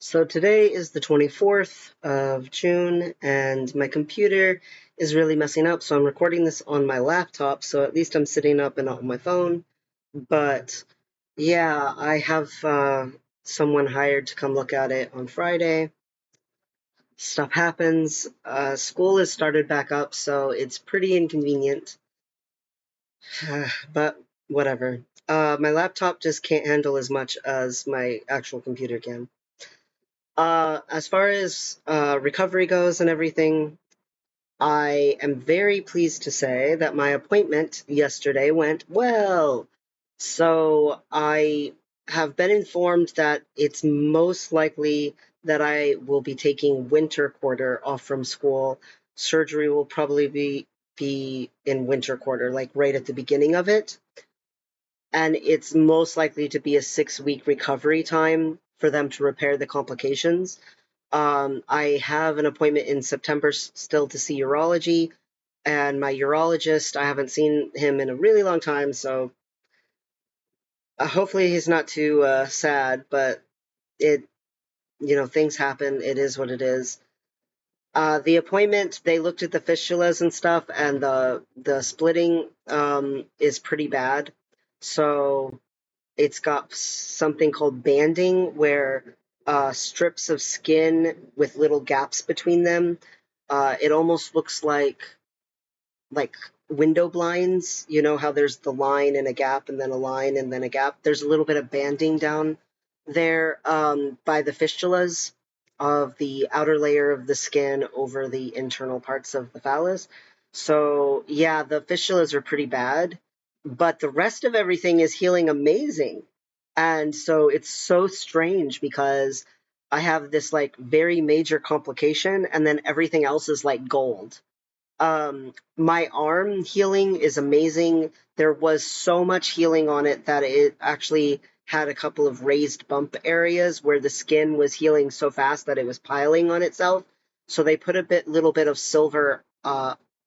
So today is the 24th of June, and my computer is really messing up. So I'm recording this on my laptop, so at least I'm sitting up and not on my phone. But yeah, I have someone hired to come look at it on Friday. Stuff happens. School has started back up, so it's pretty inconvenient. But whatever. My laptop just can't handle as much as my actual computer can. As far as recovery goes and everything, I am very pleased to say that my appointment yesterday went well. So I have been informed that it's most likely that I will be taking winter quarter off from school. Surgery will probably be in winter quarter, like right at the beginning of it. And it's most likely to be a 6 week recovery time for them to repair the complications. I have an appointment in September still to see urology, and my urologist, I haven't seen him in a really long time, so hopefully he's not too sad, but things happen. It is what it is. The appointment, they looked at the fistulas and stuff, and the splitting is pretty bad. So it's got something called banding, where strips of skin with little gaps between them. It almost looks like window blinds. You know how there's the line and a gap, and then a line and then a gap. There's a little bit of banding down there by the fistulas of the outer layer of the skin over the internal parts of the phallus. So yeah, the fistulas are pretty bad, but the rest of everything is healing amazing. And so it's so strange because I have this like very major complication, and then everything else is like gold. My arm healing is amazing. There was so much healing on it that it actually had a couple of raised bump areas where the skin was healing so fast that it was piling on itself. So they put little bit of silver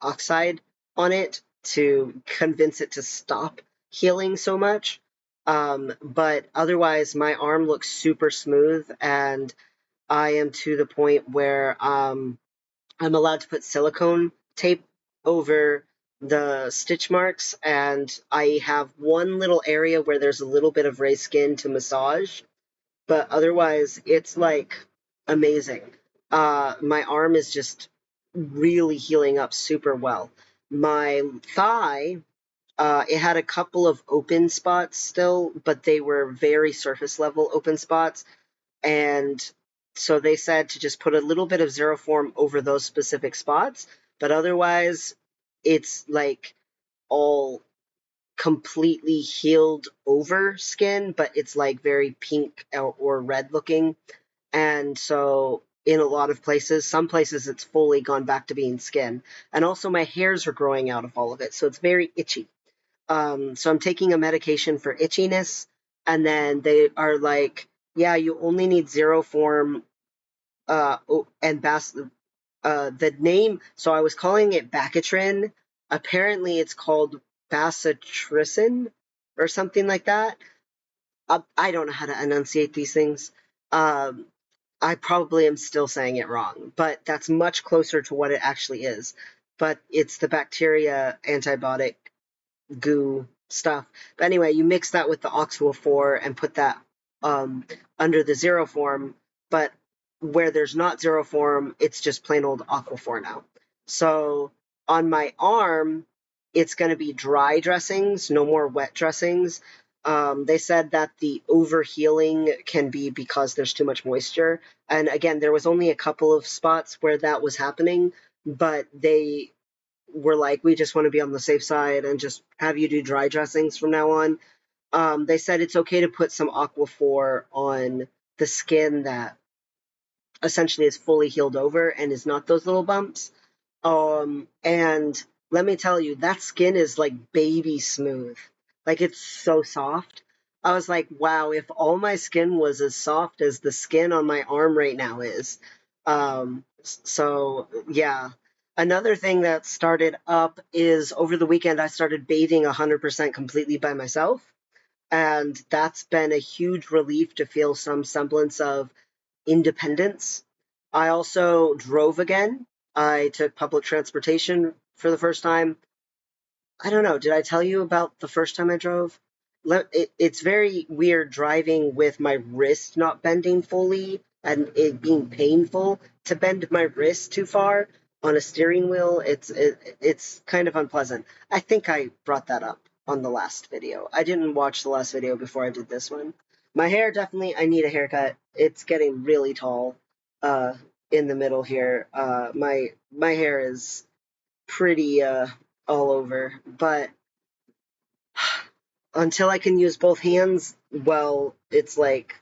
oxide on it to convince it to stop healing so much. But otherwise, my arm looks super smooth, and I am to the point where I'm allowed to put silicone tape over the stitch marks, and I have one little area where there's a little bit of raised skin to massage, but otherwise it's like amazing. My arm is just really healing up super well. My thigh, it had a couple of open spots still, but they were very surface level open spots, and so they said to just put a little bit of zero form over those specific spots, but otherwise it's like all completely healed over skin, but it's like very pink or red looking. And so in a lot of places, some places it's fully gone back to being skin. And also my hairs are growing out of all of it, so it's very itchy. So I'm taking a medication for itchiness, and then they are like, yeah, you only need zero form and the name. So I was calling it Bacitrin. Apparently, it's called bacitracin or something like that. I don't know how to enunciate these things. Um, I probably am still saying it wrong, but that's much closer to what it actually is. But it's the bacteria antibiotic goo stuff. But anyway, you mix that with the Oxwell 4 and put that um, under the zero form. But where there's not zero form, it's just plain old Aquaphor now. So on my arm, it's going to be dry dressings, no more wet dressings. They said that the overhealing can be because there's too much moisture. And again, there was only a couple of spots where that was happening, but they were like, we just want to be on the safe side and just have you do dry dressings from now on. They said it's okay to put some Aquaphor on the skin that essentially is fully healed over and is not those little bumps. And let me tell you, that skin is like baby smooth. Like it's so soft. I was like, wow, if all my skin was as soft as the skin on my arm right now is. So yeah. Another thing that started up is over the weekend, I started bathing 100% completely by myself. And that's been a huge relief to feel some semblance of independence. I also drove again. I took public transportation for the first time. I don't know. Did I tell you about the first time I drove? It's very weird driving with my wrist not bending fully and it being painful to bend my wrist too far on a steering wheel. It's kind of unpleasant. I think I brought that up on the last video. I didn't watch the last video before I did this one. My hair, definitely, I need a haircut. It's getting really tall uh, in the middle here. My hair is pretty all over, but until I can use both hands, well, it's like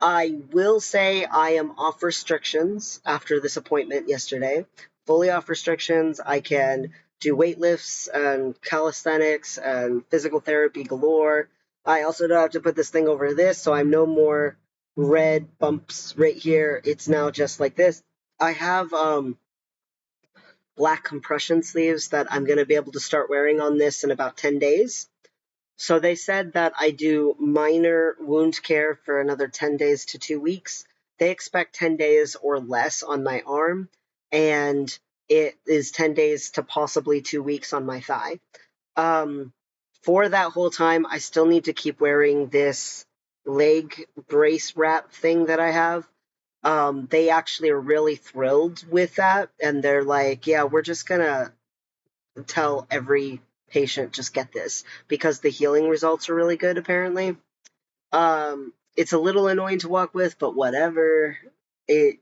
I will say I am off restrictions after this appointment yesterday. Fully off restrictions. I can do weightlifts and calisthenics and physical therapy galore. I also don't have to put this thing over this, so I'm no more red bumps right here. It's now just like this. I have black compression sleeves that I'm going to be able to start wearing on this in about 10 days. So they said that I do minor wound care for another 10 days to 2 weeks. They expect 10 days or less on my arm, and it is 10 days to possibly 2 weeks on my thigh. Um, for that whole time, I still need to keep wearing this leg brace wrap thing that I have. They actually are really thrilled with that, and they're like, yeah, we're just gonna tell every patient just get this because the healing results are really good apparently. It's a little annoying to walk with, but whatever. It,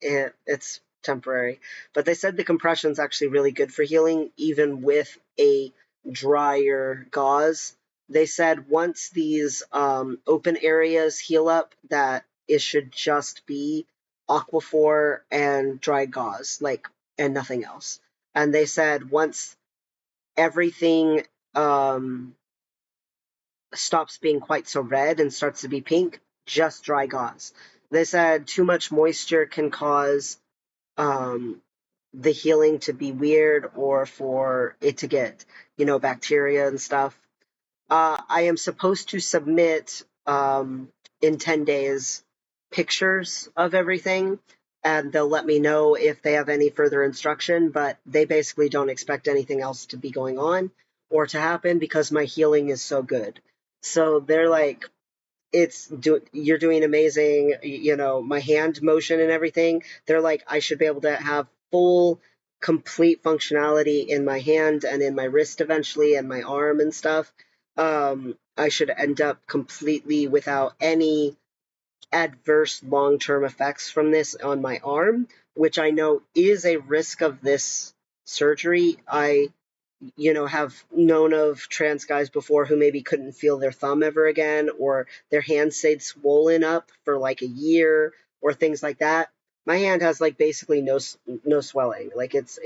it's temporary. But they said the compression's actually really good for healing, even with a drier gauze. They said once these open areas heal up, that it should just be Aquaphor and dry gauze, like, and nothing else. And they said once everything um, stops being quite so red and starts to be pink, just dry gauze. They said too much moisture can cause um, the healing to be weird or for it to get, bacteria and stuff. I am supposed to submit in 10 days pictures of everything, and they'll let me know if they have any further instruction, but they basically don't expect anything else to be going on or to happen because my healing is so good. So they're like, you're doing amazing, my hand motion and everything. They're like, I should be able to have full complete functionality in my hand and in my wrist eventually and my arm and stuff. I should end up completely without any adverse long-term effects from this on my arm, which I know is a risk of this surgery. I have known of trans guys before who maybe couldn't feel their thumb ever again, or their hand stayed swollen up for like a year, or things like that. My hand has like basically no swelling. Like it's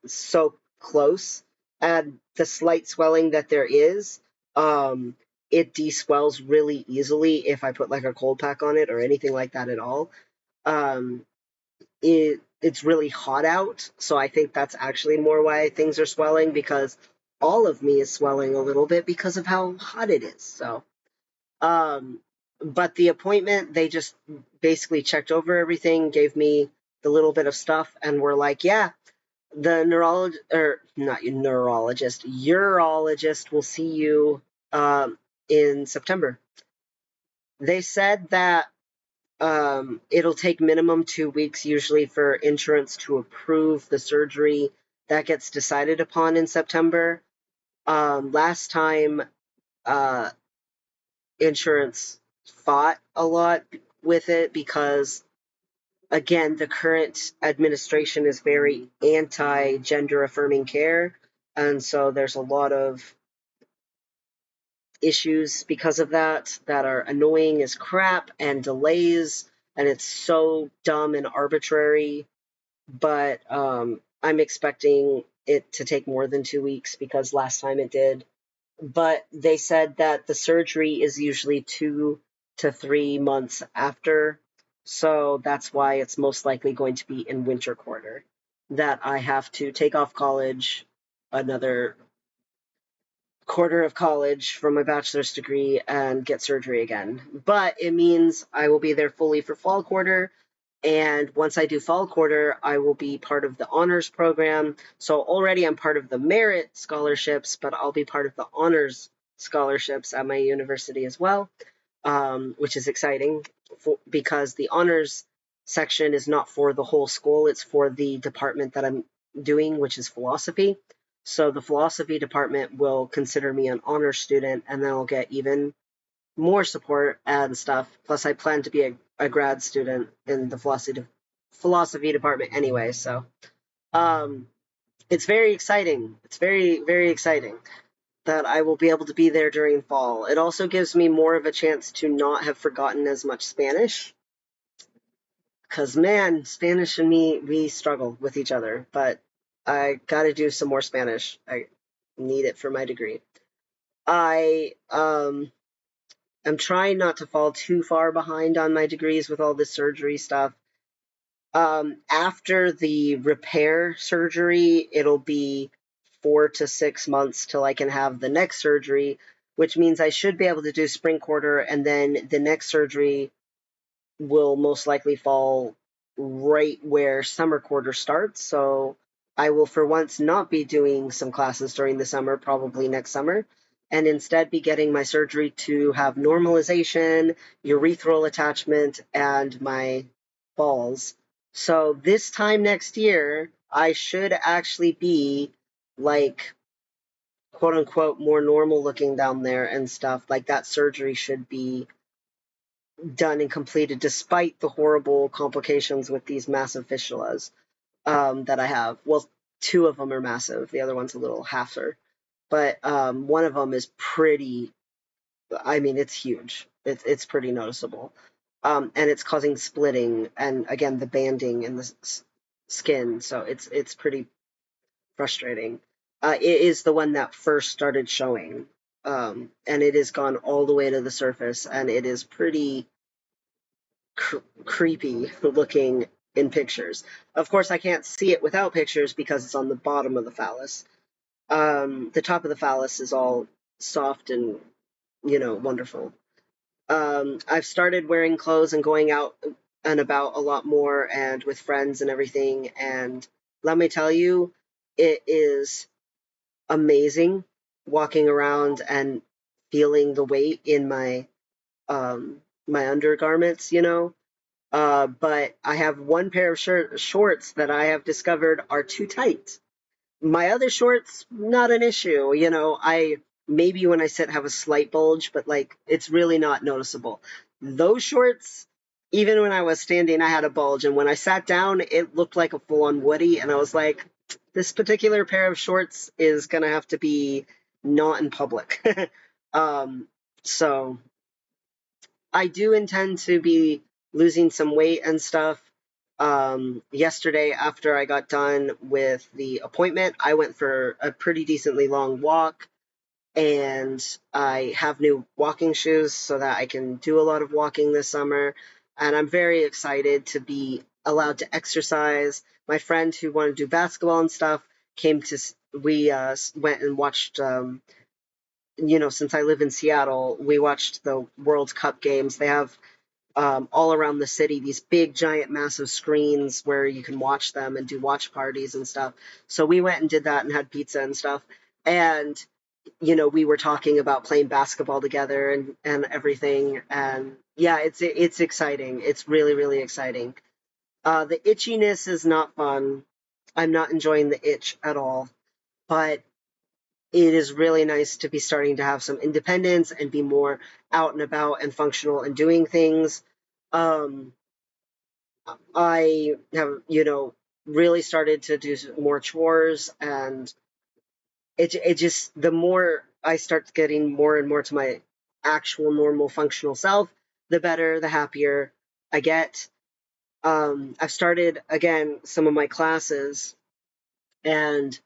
so close, and the slight swelling that there is, um, it deswells really easily if I put like a cold pack on it or anything like that at all. Um, it's really hot out, so I think that's actually more why things are swelling, because all of me is swelling a little bit because of how hot it is. So, um, but the appointment, they just basically checked over everything, gave me the little bit of stuff, and were like, yeah, the neurologist, or not neurologist, urologist will see you in September. They said that it'll take minimum 2 weeks usually for insurance to approve the surgery. That gets decided upon in September. Last time, uh, insurance fought a lot with it because, again, the current administration is very anti-gender affirming care. And so there's a lot of issues because of that are annoying as crap, and delays, and it's so dumb and arbitrary. But I'm expecting it to take more than 2 weeks because last time it did. But they said that the surgery is usually 2 to 3 months after, so that's why it's most likely going to be in winter quarter that I have to take off college another quarter of college for my bachelor's degree and get surgery again. But it means I will be there fully for fall quarter. And once I do fall quarter, I will be part of the honors program. So already I'm part of the merit scholarships, but I'll be part of the honors scholarships at my university as well, which is exciting because the honors section is not for the whole school, it's for the department that I'm doing, which is philosophy. So the philosophy department will consider me an honor student, and then I'll get even more support and stuff. Plus, I plan to be a grad student in the philosophy department anyway. So it's very exciting. It's very, very exciting that I will be able to be there during fall. It also gives me more of a chance to not have forgotten as much Spanish. Because, man, Spanish and me, we struggle with each other. But I got to do some more Spanish. I need it for my degree. I am trying not to fall too far behind on my degrees with all this surgery stuff. After the repair surgery, it'll be 4 to 6 months till I can have the next surgery, which means I should be able to do spring quarter, and then the next surgery will most likely fall right where summer quarter starts. So I will, for once, not be doing some classes during the summer, probably next summer, and instead be getting my surgery to have normalization, urethral attachment, and my balls. So this time next year, I should actually be like, quote unquote, more normal looking down there and stuff. Like that surgery should be done and completed despite the horrible complications with these massive fistulas that I have. Well, two of them are massive. The other one's a little halfer. But one of them is pretty, I mean, it's huge. It's pretty noticeable. And it's causing splitting and, again, the banding in the skin. So it's pretty frustrating. It is the one that first started showing. And it has gone all the way to the surface. And it is pretty creepy looking in pictures. Of course, I can't see it without pictures because it's on the bottom of the phallus. The top of the phallus is all soft and, wonderful. I've started wearing clothes and going out and about a lot more and with friends and everything. And let me tell you, it is amazing walking around and feeling the weight in my undergarments. But I have one pair of shorts that I have discovered are too tight. My other shorts, not an issue. I maybe when I sit have a slight bulge, but like it's really not noticeable. Those shorts, even when I was standing, I had a bulge, and when I sat down, it looked like a full-on Woody, and I was like, this particular pair of shorts is gonna have to be not in public. um, so I do intend to be losing some weight and stuff. Yesterday, after I got done with the appointment, I went for a pretty decently long walk, and I have new walking shoes so that I can do a lot of walking this summer. And I'm very excited to be allowed to exercise. My friend who wanted to do basketball and stuff came to, we went and watched since I live in Seattle, we watched the World Cup games. They have all around the city these big, giant, massive screens where you can watch them and do watch parties and stuff. So we went and did that and had pizza and stuff. And we were talking about playing basketball together and everything. And yeah, it's exciting. It's really, really exciting. The itchiness is not fun. I'm not enjoying the itch at all. But it is really nice to be starting to have some independence and be more out and about and functional and doing things. Um, I have, really started to do more chores, and it just, the more I start getting more and more to my actual normal functional self, the better, the happier I get. I've started again some of my classes, and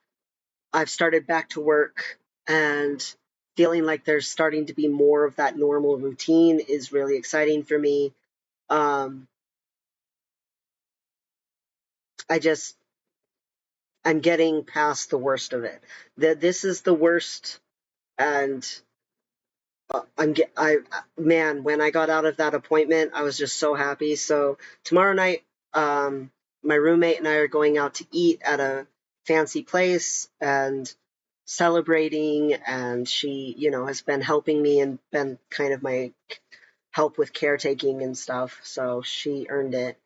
I've started back to work, and feeling like there's starting to be more of that normal routine is really exciting for me. Um, I just, I'm getting past the worst of it. That this is the worst And man, when I got out of that appointment, I was just so happy. So tomorrow night, um, my roommate and I are going out to eat at a fancy place and celebrating. And she, has been helping me and been kind of my help with caretaking and stuff. So she earned it.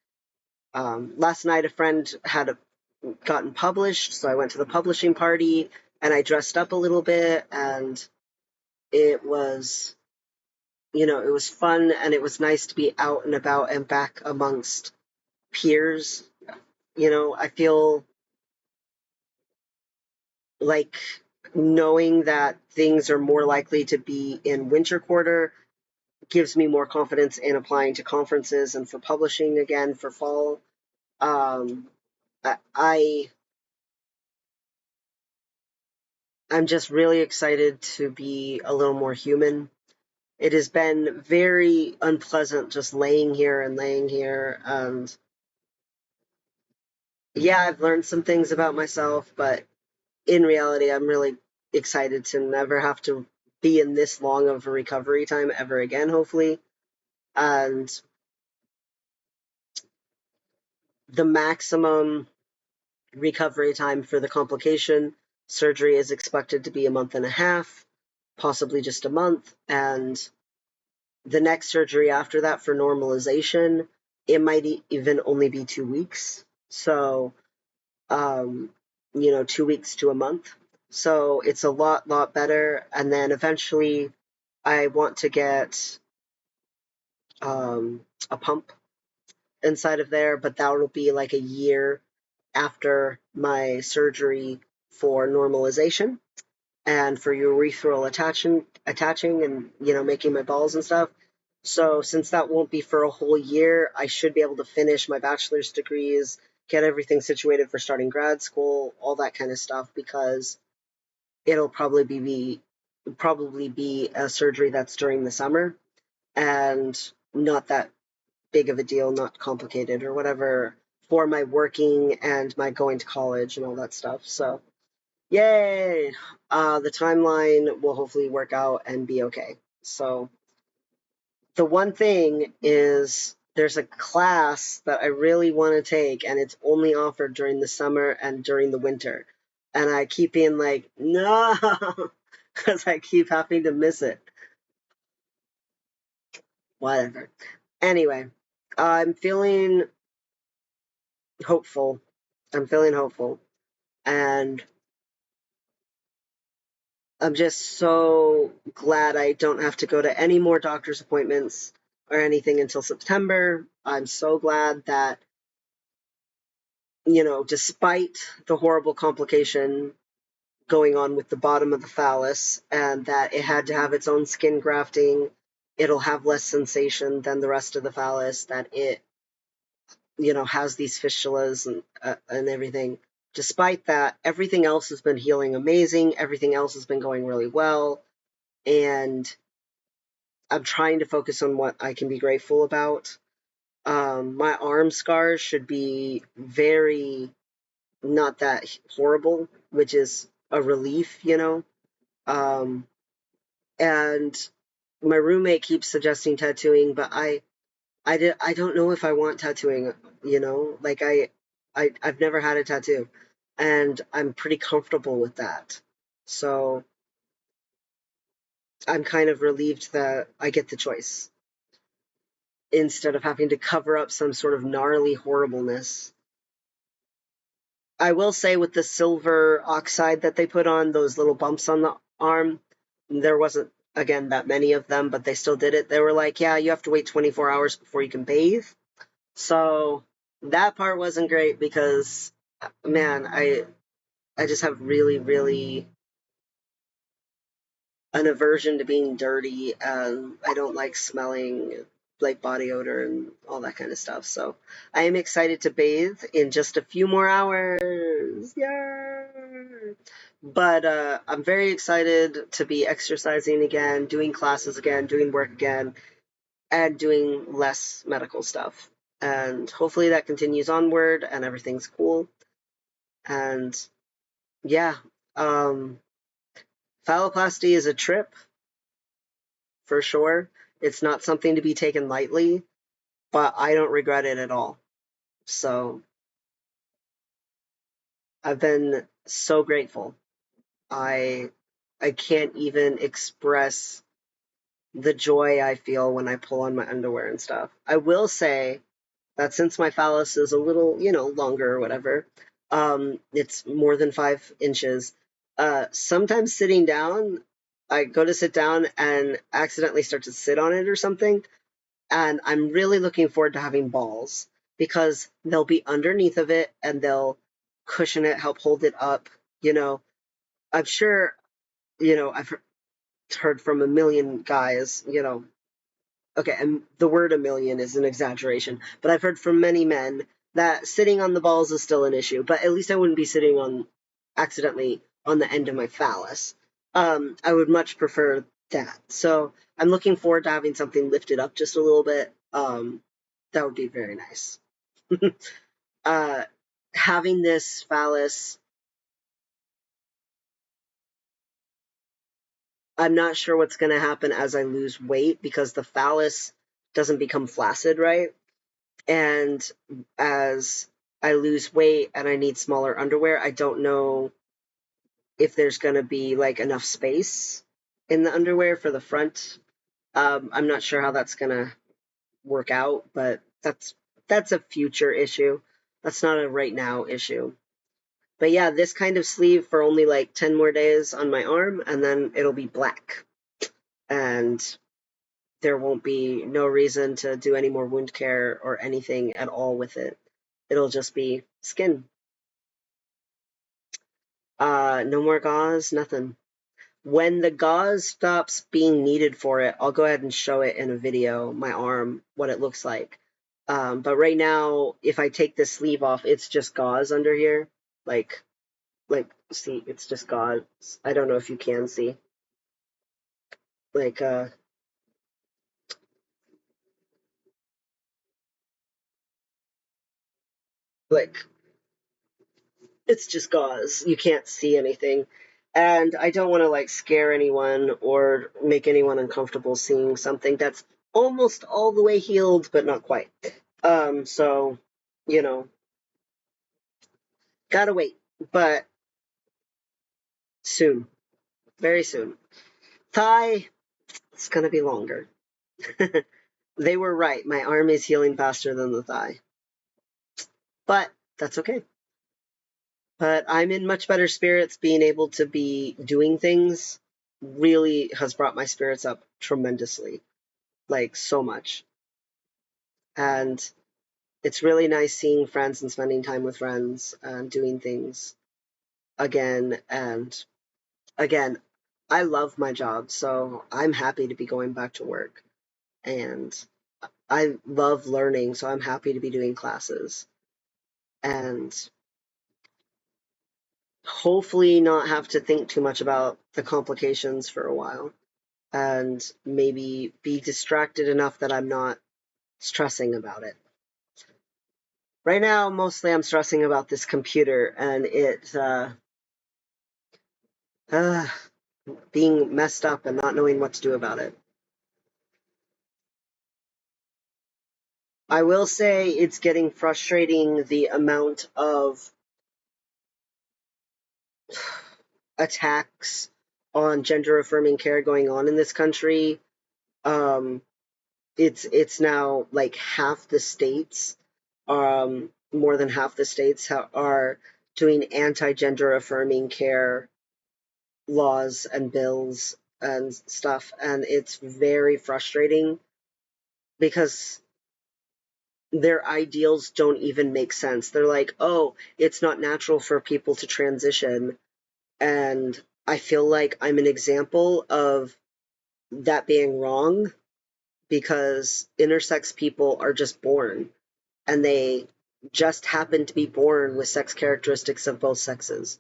Last night, a friend had gotten published, so I went to the publishing party and I dressed up a little bit, and it was it was fun, and it was nice to be out and about and back amongst peers. I feel like knowing that things are more likely to be in winter quarter gives me more confidence in applying to conferences and for publishing again for fall. Um, I I'm just really excited to be a little more human. It has been very unpleasant just laying here and laying here, and yeah, I've learned some things about myself, but in reality, I'm really excited to never have to be in this long of a recovery time ever again, hopefully. And the maximum recovery time for the complication surgery is expected to be a month and a half, possibly just a month. And the next surgery after that for normalization, it might even only be 2 weeks. So, um, 2 weeks to a month. So it's a lot better. And then eventually, I want to get a pump inside of there, but that will be like a year after my surgery for normalization and for urethral attaching and making my balls and stuff. So since that won't be for a whole year, I should be able to finish my bachelor's degrees, get everything situated for starting grad school, all that kind of stuff, because it'll probably be a surgery that's during the summer and not that big of a deal, not complicated or whatever for my working and my going to college and all that stuff. So yay! The timeline will hopefully work out and be okay. So the one thing is there's a class that I really want to take, and it's only offered during the summer and during the winter. And I keep being like, no, because I keep having to miss it. Whatever. Anyway, I'm feeling hopeful. I'm feeling hopeful. And I'm just so glad I don't have to go to any more doctor's appointments or anything until September. I'm so glad that, despite the horrible complication going on with the bottom of the phallus and that it had to have its own skin grafting, it'll have less sensation than the rest of the phallus, that it, has these fistulas and everything. Despite that, everything else has been healing amazing. Everything else has been going really well. And I'm trying to focus on what I can be grateful about. My arm scars should be very not that horrible, which is a relief. Um, and my roommate keeps suggesting tattooing, but I don't know if I want tattooing. Like I've never had a tattoo, and I'm pretty comfortable with that. So I'm kind of relieved that I get the choice instead of having to cover up some sort of gnarly horribleness. I will say with the silver oxide that they put on those little bumps on the arm, there wasn't, again, that many of them, but they still did it. They were like, yeah, you have to wait 24 hours before you can bathe. So that part wasn't great because, man, I just have really, really an aversion to being dirty. I don't like smelling like body odor and all that kind of stuff. So I am excited to bathe in just a few more hours. Yeah. But I'm very excited to be exercising again, doing classes again, doing work again, and doing less medical stuff. And hopefully that continues onward and everything's cool. And yeah, um, Phalloplasty is a trip for sure. It's not something to be taken lightly, but I don't regret it at all. So I've been so grateful. I I can't even express the joy I feel when I pull on my underwear and stuff. I will say that since my phallus is a little, longer or whatever, it's more than 5 inches. Sometimes sitting down, I go to sit down and accidentally start to sit on it or something, and I'm really looking forward to having balls because they'll be underneath of it and they'll cushion it, help hold it up. You know, I'm sure, I've heard from a million guys, okay, and the word a million is an exaggeration, but I've heard from many men that sitting on the balls is still an issue, but at least I wouldn't be sitting on accidentally on the end of my phallus. I would much prefer that. So I'm looking forward to having something lifted up just a little bit. That would be very nice. uh, Having this phallus, I'm not sure what's going to happen as I lose weight because the phallus doesn't become flaccid, right? And as I lose weight and I need smaller underwear, I don't know if there's going to be like enough space in the underwear for the front. I'm not sure how that's going to work out, but that's a future issue. That's not a right now issue. But yeah, this kind of sleeve for only like 10 more days on my arm, and then it'll be black. And there won't be no reason to do any more wound care or anything at all with it. It'll just be skin. No more gauze, nothing. When the gauze stops being needed for it, I'll go ahead and show it in a video, my arm, what it looks like. But right now, if I take this sleeve off, it's just gauze under here. Like, see, it's just gauze. I don't know if you can see. Like, like it's just gauze. You can't see anything. And I don't want to like scare anyone or make anyone uncomfortable seeing something that's almost all the way healed, but not quite. So, you know, gotta wait, but soon, very soon. Thigh, it's gonna be longer. They were right. My arm is healing faster than the thigh, but that's okay. But I'm in much better spirits. Being able to be doing things really has brought my spirits up tremendously, like so much. And it's really nice seeing friends and spending time with friends and doing things again. And again, I love my job, so I'm happy to be going back to work. And I love learning, so I'm happy to be doing classes. And hopefully not have to think too much about the complications for a while. And maybe be distracted enough that I'm not stressing about it. Right now, mostly I'm stressing about this computer and it uh, being messed up and not knowing what to do about it. I will say it's getting frustrating the amount of attacks on gender affirming care going on in this country. Um, it's now like half the states, more than half the states are doing anti-gender affirming care laws and bills and stuff, and it's very frustrating because their ideals don't even make sense. They're like, oh, it's not natural for people to transition, and I feel like I'm an example of that being wrong because intersex people are just born and they just happen to be born with sex characteristics of both sexes.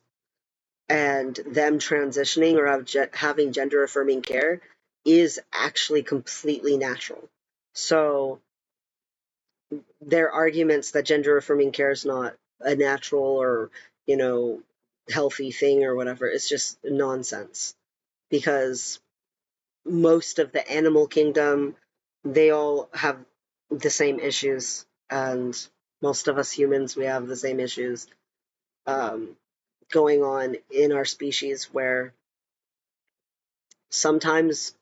And them transitioning or having gender affirming care is actually completely natural. So their arguments that gender affirming care is not a natural or, you know, healthy thing or whatever, it's just nonsense. because most of the animal kingdom, they all have the same issues, and most of us humans, we have the same issues um, going on in our species, where sometimes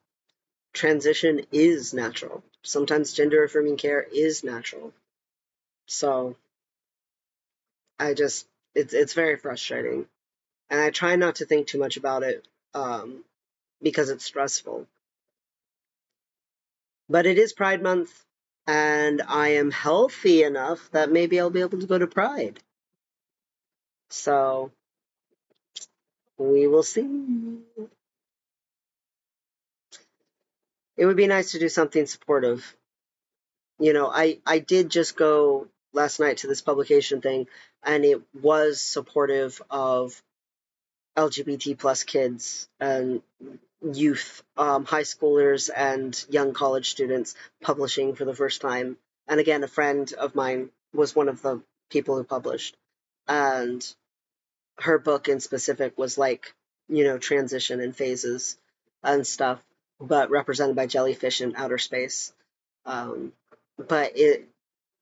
transition is natural. Sometimes gender affirming care is natural. So I just, it's very frustrating, and I try not to think too much about it because it's stressful. But it is Pride Month, and I am healthy enough that maybe I'll be able to go to Pride. So we will see. It would be nice to do something supportive. I did just go last night to this publication thing, and it was supportive of LGBT plus kids and youth, high schoolers and young college students publishing for the first time. And again, a friend of mine was one of the people who published, and her book in specific was like, transition and phases and stuff, but represented by jellyfish in outer space. Um, but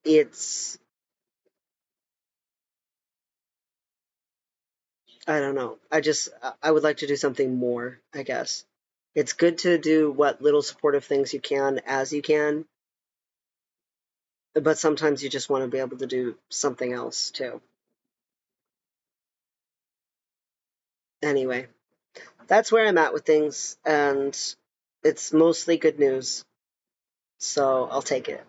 it's I don't know. I would like to do something more, I guess. It's good to do what little supportive things you can as you can, but sometimes you just want to be able to do something else too. Anyway, that's where I'm at with things, and it's mostly good news, so I'll take it.